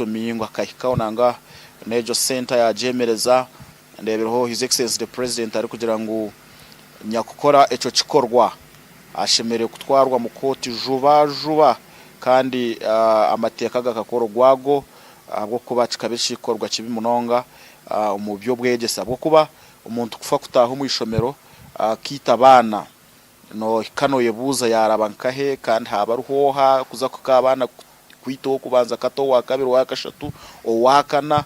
somingo akahikaho nanga nejo center ya jemereza ndebereho his excellency the president ari kugira ngo nyakukora eco kikorwa ashemere kutwarwa mu koti juba kandi amateka gakakoro gwago bwo kuba kikabishikorwa kibi munonga mu byo bwegesa bwo kuba umuntu kufa kutaho mu ishomero kitabana no kano yebuza yarabankahe kandi habaruhoha kuza kukabana kwito kubanza kato wa kabiri wa kashatu o wakana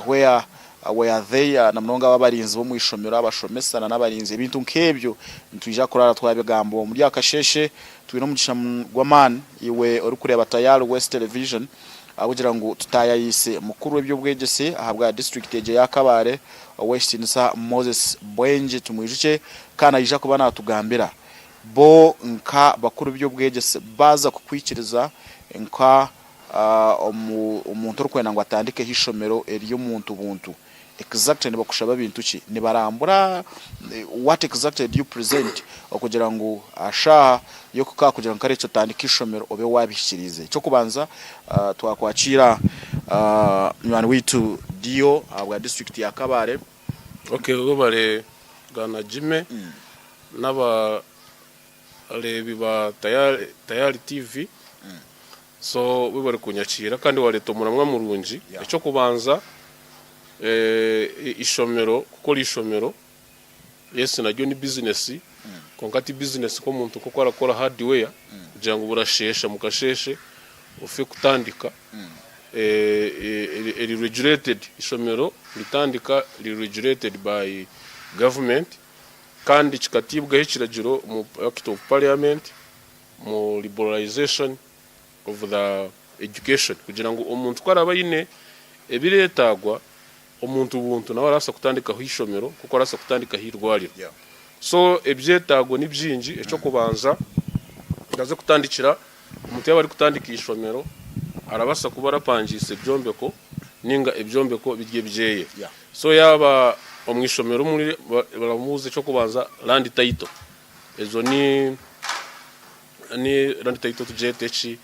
where they na mnonga babarinzi bo mu ishomero abashomesana n'abarinzi ibintu nkebyo ntuje kurara twabegambo muri akasheshe twino mugisha gwamani iwe uri kureba Tayari West Television abugira ngo tutaya yise mukuru w'ibyo bwegese ahabwa district eje ya Kabare West Nsa Moses Bwenje tumwijike kana yija kuba natugambira bo nka bakuru b'ibyo bwegese baza kukwikiriza nka umuntu rukwenda ngo atandike hishomero eriyo muntu buntu exactly bakushaba bintu ki ni barambura what exactly do you present okugira ngo asha yo kugira ngo karecho tandika ishomero obe wabishirize cyo kubanza twakwakira mwana witu dio abwa district ya Kabare. Okay, ubare gana Jime naba lebi ba Tayari TV so wibare kunyakira kandi waretomura mwa murunji cyo kubanza ishomero kuko ishomero yes naryo ni business konkati business ko muntu kuko arakora hardware kugira ngo burashesha mukasheshe ufe kutandika regulated ishomero litandika regulated by government kandi kikatibwa hekiragiro mu act of parliament mu liberalization of the education kugira ngo umuntu kwaraba yine ebiretagwa umuntu buntu nawe arasa kutandika hishomero kuko arasa kutandika hirwariro so ebyetago ni byinji eco kubanza ndaze kutandikira umuntu yaba ari kutandika ishomero arabasa kuba rapangise byombeko ninga ebyombeko bigiye byeye so yaba umwishomero muri baramuze cyo kubanza land title ezo ni land title tujetechi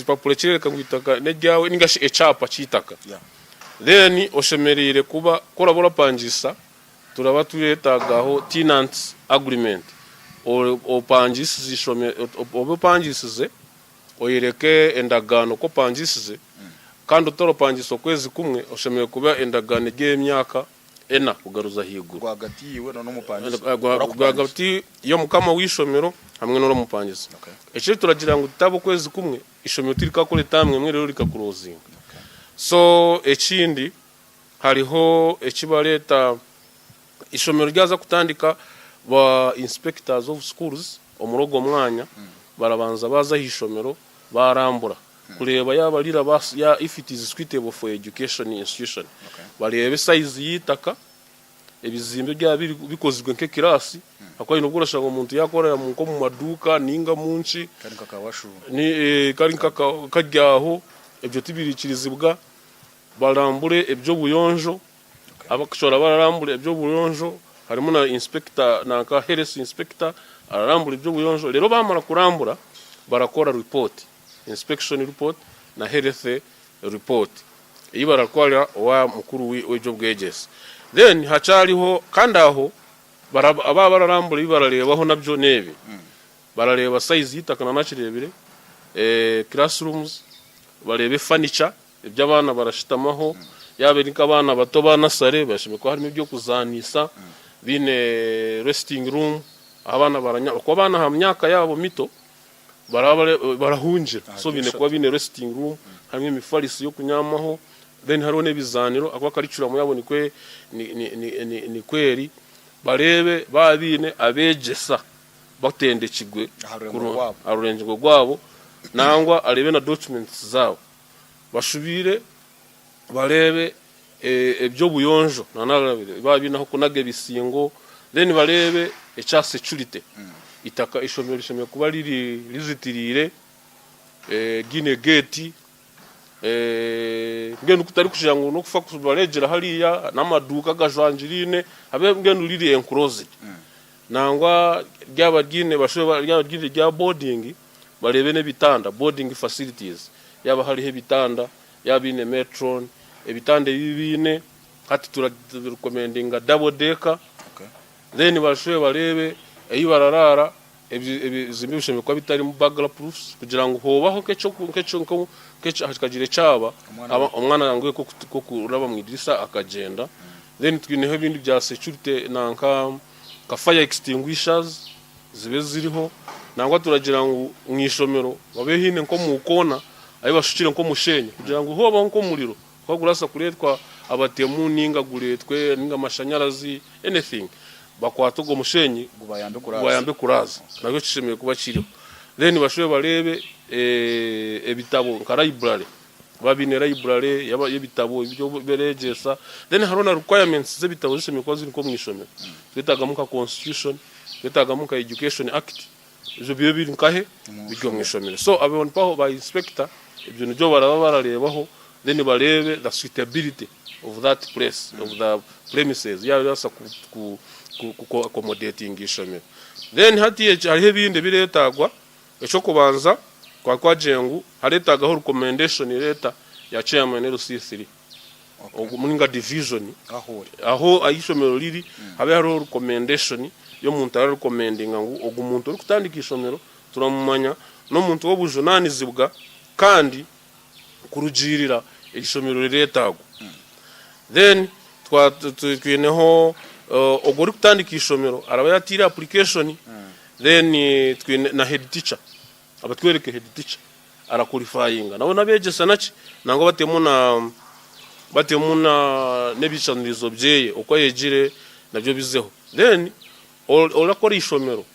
population kangwitaka nejyawe ningashi echapa chitaka then oshemerire kuba korabora pangisa turaba tuyetagaho tenant agreement o pangisize ishome obo pangisize oyereke endagano ko pangisize kandi utoro pangiso kwezi kumwe oshemeye kuba endagano y'emyaka ena kugaruza higuru rwagati yiwe no mupangisi rwagati yo mukama wishomero hamwe no mupangisi ece turagira ngo tutabo kwezi kumwe ishomero tirika kole tamwe mwe rero likakurozinga so ekindi hariho ekibaleta ishomero ryaza kutandika ba inspectors of schools omurogo mwanya barabanza baza hishomero barambura kureba yaba lira ya if it is suitable for education institution barebe size yitaka ebizimbe bya bikozwe nke kirasi akwaye no gurashaka umuntu yakorera mu ko mu maduka ninga munci kandi kakawashu ni kandi kakajyaho ebyo tibirikirizibwa barambure ebyo buyonjo abakishora barambure ebyo buyonjo harimo na inspector na ka health inspector arambure ebyo buyonjo rero bamara kurambura barakora report inspection report na health report ibara kwala wa mukuru w'ejo bwegese then hacariho kandaho bararambura ibararebaho nabyo nebe barareba size yitakana nakirebire classrooms barebe furniture iby'abana barashitamaho yabe nika abana bato banasare bashime ko harimo ibyo kuzanisa bine resting room abana baranya ko abana ha myaka yabo mito barahunjira so bine kuba bine resting room hamwe imifarisi yo kunyamaho then harone bizaniro akwa karicura mu yabo ni kweri barebe babine abegesa batendekigwe arurengo gwabo nangwa arebe na documents zabo bashubire barebe ebyo buyonjo nanarabire babinaho kunage bisingo then barebe echa security itaka ishomero kuba rizitirire gine gate ngenu kutari kushango no kufa kubarejera hariya namaduka gajwanjirine habe ngenu riri enclosed nangwa ryaba gine bashoba ryaba gine rya boarding barebe n'ebitanda boarding facilities yaba hariho ebitanda yaba ine metron ebitanda bibine hati recommending double decker. Then bashoye barebe bararara zimibishe mikwa bitari mu burglar proofs kugira ngo hobaho keco hakagire cyaba umwana yanguye ko kuraba mu idirisa akagenda. Then twineho ibindi bya security nanka ka fire extinguishers zibe ziriho nangwa turagira ngo mwishomero babe hine nko mu kona ayi bashukire nko mushenye kugira ngo hobaho nko muriro ko gurasa kuretwa abatemu ninga guretwe ninga amashanyarazi anything bakwata go mushenyi bayambe kuraza nabyo cishemeye kuba kiriho. Then bashoye barebe ebitabo nka library babine library y'ebitabo ibyo beregesa. Then harona requirements z'ebitabo zishemeye kwa ziri ko mwishomero twitaga muka constitution twitaga muka education act izo biyo biri nkahe bijyo mwishomero. So abone paho ba inspector ibyo nibyo baraba bararebaho. Then barebe the suitability of that place of the premises yasa ku accommodating ishomero. Then hatiye hariho binde biretagwa eco kubanza kwa jengu haretagaho recommendation leta ya chairman LC3 muninga division aho ayishomero riri habe hariho recommendation yo muntu ari recommending ngo ogumuntu uri kutandika ishomero turamumanya no muntu wo bujunanizibwa kandi kurujirira ishomero riretagwa. Then twineho ogori kutandika ishomero araba yatira application. Then na head teacher abatwereke head teacher ara qualifying nabo nabegesa naki nango batemuna nebicanirizo byeye uko yegire nabyo bizeho. Then olakora ishomero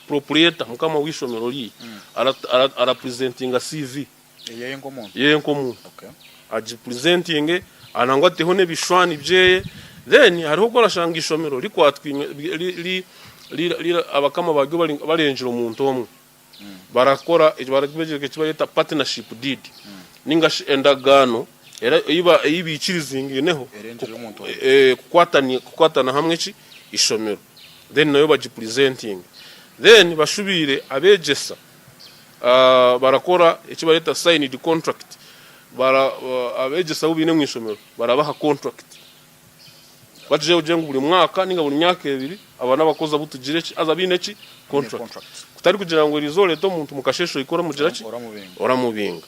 proprietor mukama wishomero li ara presenting a CV yeye ngomuntu aji presenting anangwa teho nebishwani byeye. Then hariho gora shanga ishomero likwatwi abakama bagyo barenjira umuntu omwe barakora baragibeje kibayeta partnership deed ninga endagano era ibikirizingi neho kukwatana hamwe ki ishomero. Then nayo baji presenting. Then bashubire abegesa barakora ikibayeta signed contract abegesa ubine mu ishomero barabaha contract baje ujenga buri mwaka ninga buri myaka 2 abana bakoza butugire ki azabine ki contract kutari kugira ngo rizole to muntu mukashesho ikora mugira ki oramubinga.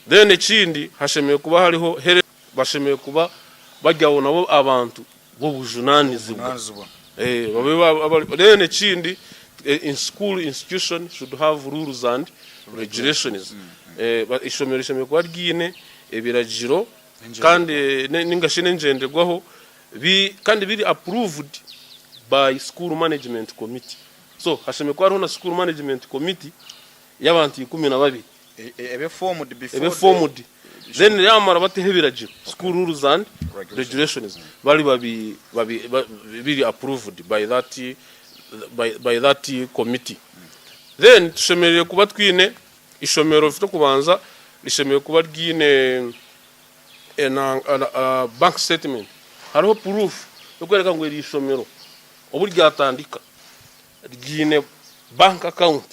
Then ekindi hashemeye kuba hariho bashemeye kuba bajyawo nabo abantu bo bujunanizibwa babe. Then ekindi in school institution should have rules and regulations. Ishomero ishemeye kuba ryine ebiragiro kandi ningashine njenderwaho kandi biri approved by school management committee. So hasheme kwa hariho na school management committee y'abantu 12 ebe formed. Then yamara batehebiragiro school rules and regulations bari biri approved by that committee. Then tushemereye kuba twine ishomero fite kubanza lishemeye kuba ryine bank statement hariho proof yo kwereka ngo iri ishomero ubu ryatandika ryine bank account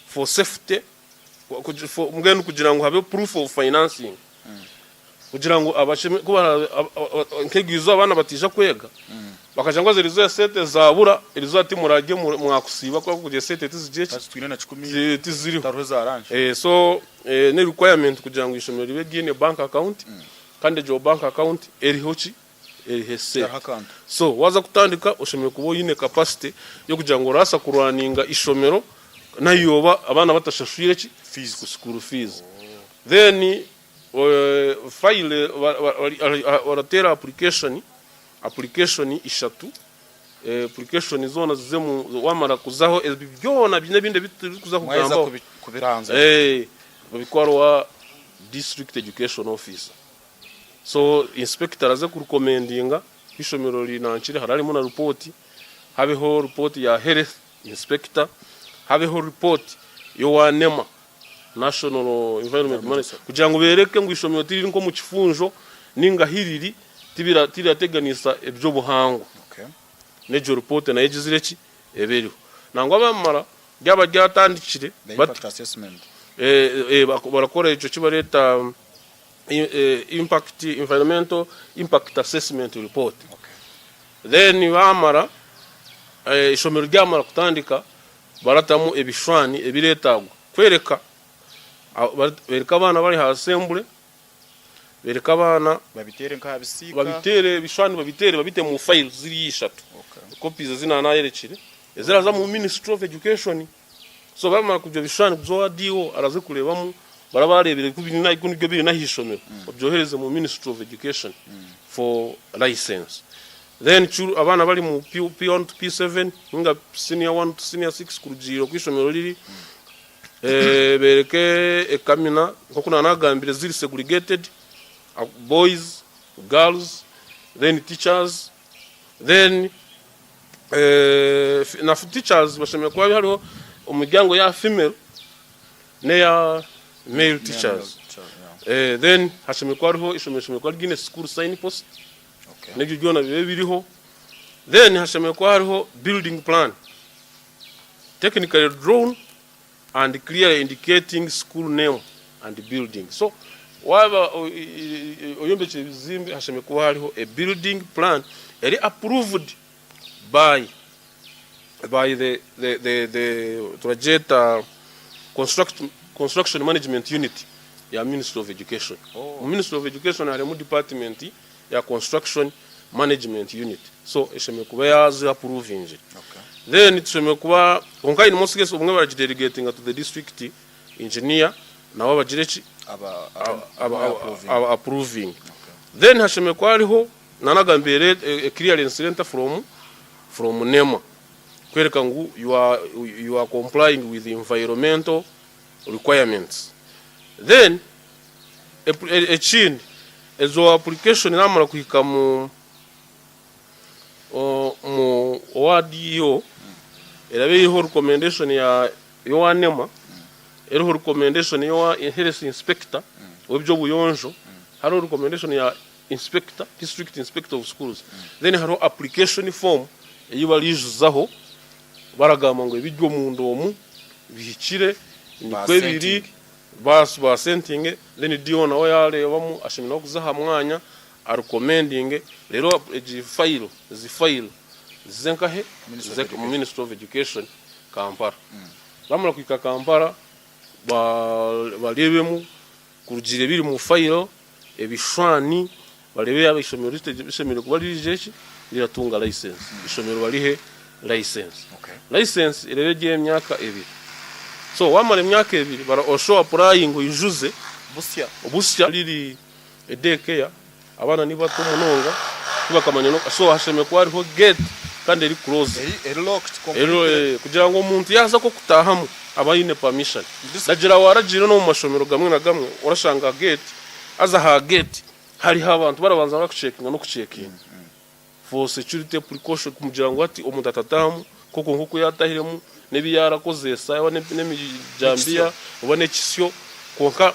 for safety mugendo kugira ngo habe proof of financing kugira ngo abasheme kuba nkegizo abana batisha kwega bakaja ngo zirizo ya sete zabura irizo ati murage mwakusiba kwa kuje sete tizije twine na 10 tiziri taruhe za arrange so ne requirement kugira ngo ishomero ribe ryine bank account kandi jo bank account erihochi erihese. So waza kutandika ushemeye kubo yine capacity yo kugira ngo rasa kurwaninga ishomero nayoba abana batashashire ki fees school fees. Then file waratera application ishatu application zona zemu wamara kuzaho byona binde bituri kuzaho kugamba kubiranza babikwarwa district education officer. So inspector aze kurecommendinga ishomero rinankire hararimo na report habeho report ya health inspector habeho report yo wanema national environment manager kugira ngo bereke ngo ishomero tiri nko mu kifunjo ninga hiriri tirateganisa ebyo buhango. Nejo report na yegizire ki eberiho nangwa bamara byaba ryatandikire but assessment barakora icyo kibareta environmental impact assessment report. Then bamara ishomero ryamara kutandika baratamu ebishwani ebiretagwa kwereka bereka abana bari ha assembly, bereka abana babitere nk'abisika, babitere bishwani, babite mu files ziri 3 copies zina yerekire eziraza mu Ministry of Education. So bamara kubyo bishwani kuzowa dio araze kurebamo barabarebere kubinina ikunibyo biri nahishomero obyohereze mu Ministry of Education for license. Then abana bari mu P1 to P7 nga senior 1 to senior 6 kurugiro kwishomero riri bereke ekamina kokuna nagambire ziri segregated boys, girls, then teachers, then na teachers bashemye kwa hariho umuryango ya female ne ya male teachers. Then hashemye kwa hariho ishomye kwa Guinness school signpost. Nebyo byona bibe biriho. Then hashemye kwa hariho building plan technically drawn and clearly indicating school name and building. So waba oyombeche bizimbe hashemye kwa hariho a building plan eri approved by the project construction management unit ya Ministry of Education. Ministry of Education hari mu department ya construction management unit. So ishemye kuba yazi approving. Then ishemye kuba onka in most cases umwe baragidelegating to the district engineer na wabagireki approving. Then hashemye kwa hariho nanagambere a clearance center from NEMA kwereka ngu you are complying with the environmental requirements. Then a chin ezo application namara kuhika mu OADO erabe yiho recommendation ya yo NEMA eriho recommendation yo health inspector webyo buyonjo haro recommendation ya inspector, district inspector of schools. Then haro application form eyibalijuzaho baragamba ngo ibijyo mu ndomu bihikire ni kwebiri ba senting. Then dio nawe yarebamo ashimina kuzaha mwanya a recommending rero file zenkahe mu Ministry of Education Kampala. Bamara kwika Kampala barebemo kurugire biri mu file ebishwani barebe abishomero ishomero kubarijeki liratunga license ishomero barihe license. License irebeye emyaka 2. So wamara emyaka 2 bara osho applying ujuze busya liri edeke abana ni bato munonga kubakamanya no. So hasheme kwa hariho gate kandi eri close eri locked completely kugira ngo umuntu yaza ko kutahamu abayine permission. Nagira waragire no mu mashomero gamwe na gamwe urashanga gate aza ha gate hari abantu barabanza bakucheckinga no kucheckinga for security precaution kugira ngo ati umuntu atatahamu koko nkuko yatahiremu nebi yarakoze sawa nemijambia ubone kisyo konka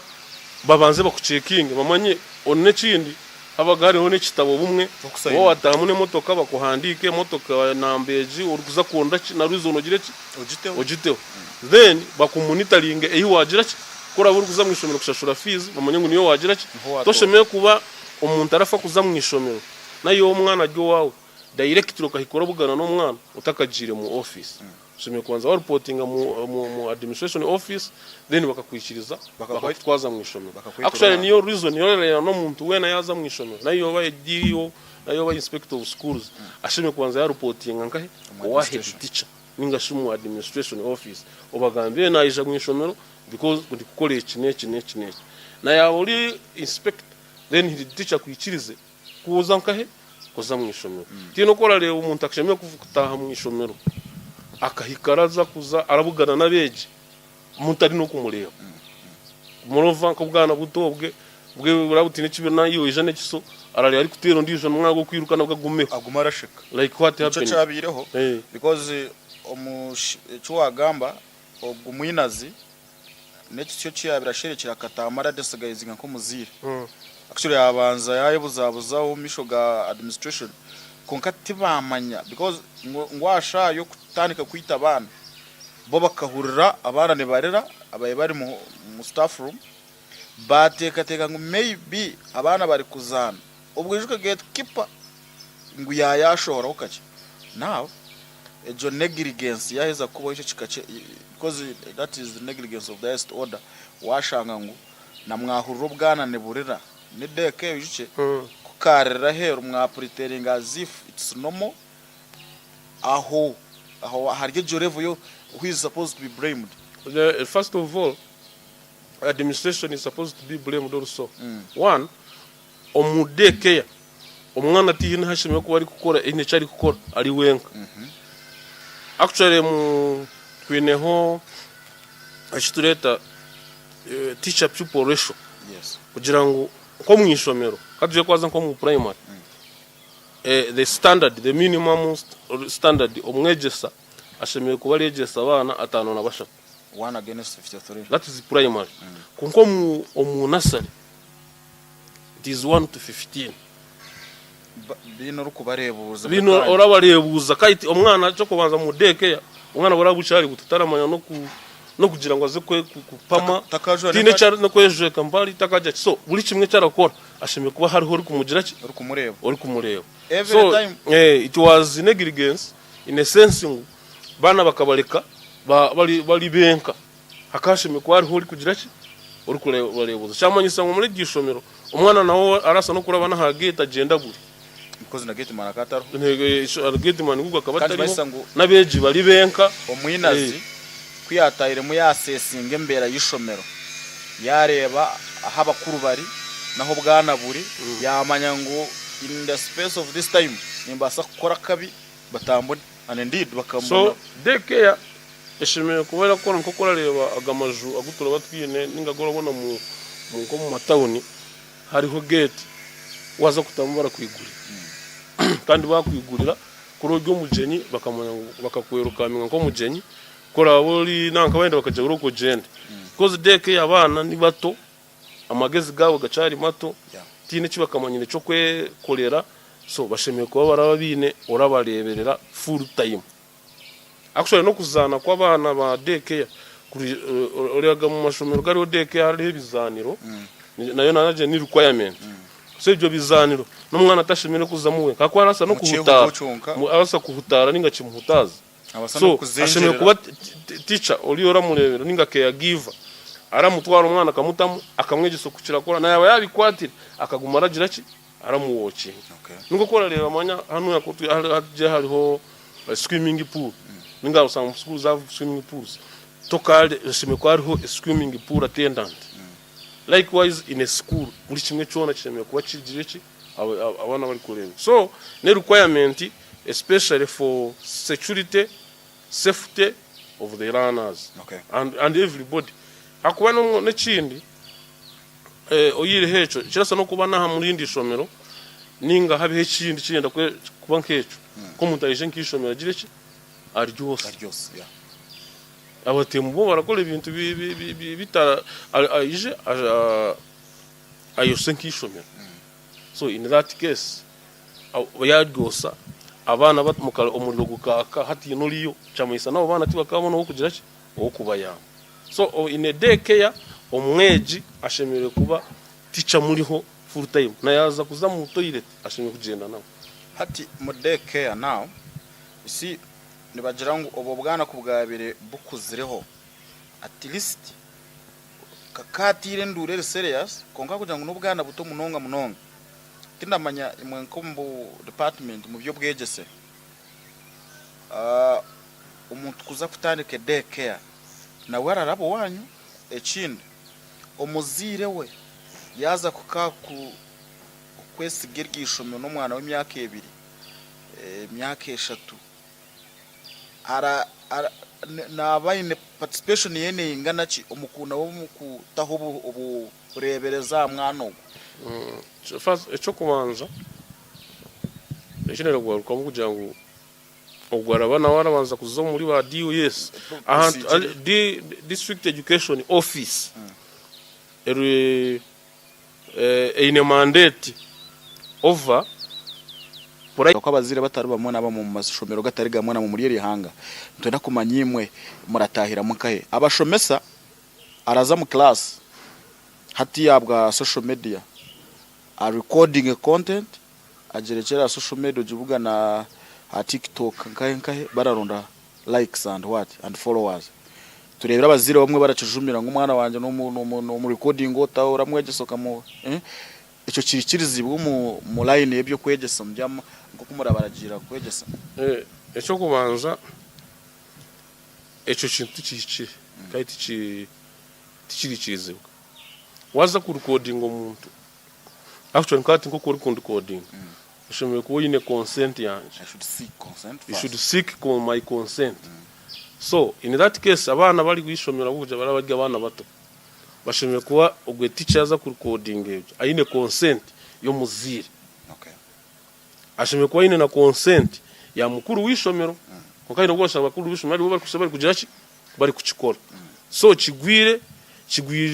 babanze bakucheckinga bamanye onne kindi abagari hone kitabo bumwe wo watamune motoka bakuhandike motoka nambeji urukuza konda na ruzo nogire ojiteho. Then bakumonitoring eyi wagira kora burukuza mwishomero kushashura fees bamanye ngo niyo wagira toshemeye kuba umuntu arafa kuza mwishomero nayo umwana ryo wawe direct lokahikora bugana no mwana utakagire mu office. Shemeye kwanza wa reporting mu administration office then bakakwishiriza bakatwaza mwishomero. Actually niyo reason yo no muntu wena yaza mwishomero nayo ba dio nayo ba inspector of schools ashemeye kwanza ya reporting nkahe wa head teacher ninga shumu administration office obagambe na ija mwishomero because ndi kukole iki na ya uri inspect then he teacher kuichirize kuza nkahe koza mwishomero. Tino kora rero umuntu akashemeye kuvutaha mwishomero akahikaraza kuza arabugana nabeje umuntu ari no kumureba murova ko bwana butobwe bwe burabutine kibona iyo ijane kiso arari ari kutero ndijo mwago kwirukana bwagumeho aguma arashika like what happened chabireho because chuagamba ogumwinazi nekisyo cyabirasherekera katamara desagayizinga ko muzire actually abanza yayebuzabuzaho mishoga administration konkati bamanya because ngwasha yo kutandika kwita abana bo bakahurira abana ne barera abaye bari mu staff room bateka ngo maybe abana bari kuzana ubwo ijuka gatekeeper ngo yashobora ukaje now ejo negligence yaheza kubo icyo kikace because that is the negligence of the highest order washanga ngo namwahurira bwana ne burera ni deke bijuke kukarera hero mwapretering as if it's normal aho harye jorevo yo who is supposed to be blamed. First of all, administration is supposed to be blamed also. One, omudeke omwana tihina hashimye ko bari gukora ine cyari gukora ari wenka. Actually mu kwineho ashitureta teacher pupil ratio. Yes. Kugira ngo ko mwishomero kaduje kwaza nko mu primary. The standard, the minimum standard omwegesa ashemeye kuba regesa abana 5 na 3. 1 against 53. That is primary. Kunko mu nursery it is 1 to 15. Bino rukubarebuza. Bino orabarebuza kayiti omwana cyo kubanza mu deke umwana barabucari gututaramanya no kugira ngo aze kupama tine cyane no kweje kampali takaja so buri kimwe cyarakora ashemeye kuba hariho uri kumugira ki uri kumureba. So it was negligence in a sense ngo bana bakabareka bali benka akashime ko hariho uri kugira ki uri kurebuza cyamanyisa ngo muri gishomero umwana nawo arasa no kurabana ha gate agenda guri because na gate man akataro gate man guga kabatari nabeji bali benka omwinazi kwiyatayire mu yasesinga mbera yishomero yareba aha bakuru bari naho bwana buri yamanya ngo in the space of this time nimbasa gukora kabi batambone and indeed bakamona. So deke eshimeye kubera ko nkokora reba agamaju agutura batwine ningagora bona mu ko mu matawuni hariho gate waza kutambara kwigurira kandi bakwigurira kuri uryo mujenyi bakamanya bakakwerukamira nko mujenyi kora boli nanka wenda bakaje uruko gende because deke y'abana ni bato amagezi gabo gacari mato tine kibakamanyine cyo kwekorera so bashemeye kuba barababine orabareberera full time. Actually no kuzana kwa bana ba deke kuri oriaga mu mashomero gari deke hari bizaniro nayo naje ni requirement. So ibyo bizaniro n'umwana atashimire kuzamuwe kakwa arasa no kuhutara arasa kuhutara ninga kimuhutaza. So ashemeye kuba teacher oliora murebera ninga caregiver aramutwara umwana akamutamu akamwegiso kukirakora nayo yabikwatira akaguma aragira ki aramuwochi. Nuko kora reba manya hano yakutwe hariho swimming pool ninga usanga school za swimming pools tokale ashimeye ko hariho swimming pool attendant. Likewise in a school buri kimwe cyona cyemeye kuba kigire ki abana bari kureba. So ne requirement especially for security safety of the learners and everybody akuba no n'ikindi oyire hecho kirasa no kuba naha muri indi shomero ninga habe ikindi cyenda kuba nkecho ko mutayije nkishomero gire ki aryose abatemu bo barakora ibintu bitara ayije ayose nkishomero. So in that case yadyosa abana batmukara umuriro gukaka hati nuriyo cyamisa nabo bana tibakabona wo kugira ki wo kubaya. So in a daycare omweji ashemere kuba teacher muriho full time na yaza kuza mu toilet ashemere kugenda nawo hati mu daycare now isi nibagira ngo obo bwana kubwabire bukuzireho at least kakatire ndurere serious konka kugira ngo n'ubwana buto munonga tindamanya imwe nkombo department mu byo bwegese umuntu kuza kutandika daycare na wararabo wanyu ekindi omuzire we yaza kukaku kwesigerwa ishomero n'umwana w'imyaka 2 imyaka 3 nabaine participation yene ingana ki omukuna wo mukutaho uburebereza mwana first echo kubanza ekinero gwa kwa kugira ngo ogwarabana warabanza kuzo muri ba DOS district education office ine mandate over ko abazire batari bamwe naba mu mashomero gatari gamwe na mu muri hanga ntenda kumanyimwe muratahira mukahe abashomesa araza mu class hati yabwa social media a recording a content ajerekera social media ujibuga na TikTok nkahe bararonda likes and what and followers turebera abazire bamwe baracujumira ng'umwana wanje no mu recording otaho ramwegesoka mu ico kirikirizi mu line yebyo kwegesa mbyama ngo kumurabaragira kwegesa eco kubanza eco kintu kici kaiti tikirikirizibwa waza ku recording omuntu actually nkati nko kuri recording ushobora kuba yine consent yanje. I should seek consent first. You should seek my consent. So in that case abana bari gwishomera buje barabarya abana bato bashimye kuba ogwe teacher aza ku recording ebyo ayine consent yo muzire. Okay. Ashimye kuba yine na consent ya mukuru wishomero kukaira gosha bakuru wishomero bari kusaba kugira ki bari kuchikora. So kigwire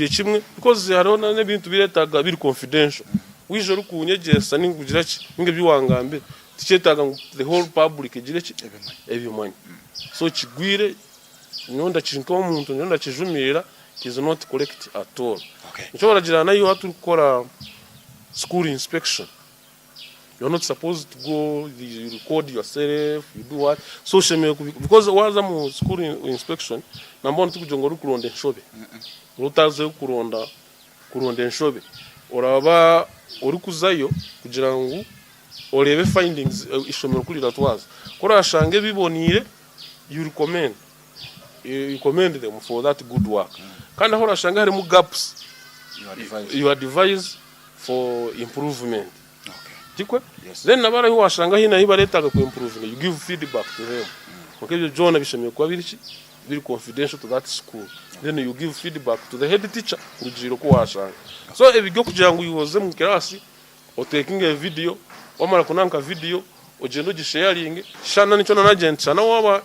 kimwe because hariho n'ibintu biretaga biri confidential. Wijoro kunyegesa ningugira ki ninge biwangambe tichetaga the whole public igire ki ebyomanya. So kigwire nyonda chinto omuntu nyonda kijumira is not correct at all. Okay. Ncho baragira nayo hatu gukora school inspection. You're not supposed to go, you record yourself, you do what. So because waza mu school inspection nambona tukujongo rukuronde nshobe. Rutaze kuronda nshobe. Oraba uri kuzayo kugira ngo orebe findings ishomero kuri ratwaza. Kora ashange bibonire you recommend them for that good work. Kandi aho urashanga harimo gaps you advise for improvement. Okay. Dikwe? Yes. Then nabara hu washanga hina hibaretaga ku improvement you give feedback to them. Okay, byo John bishamiye kwa biri confidential to that school. Then you give feedback to the head teacher kujiro ko washanga. So ebigyo kugira ngo uyoze mu class o taking a video wamara kunanka video ogendo gisharing shana nico na agent shana waba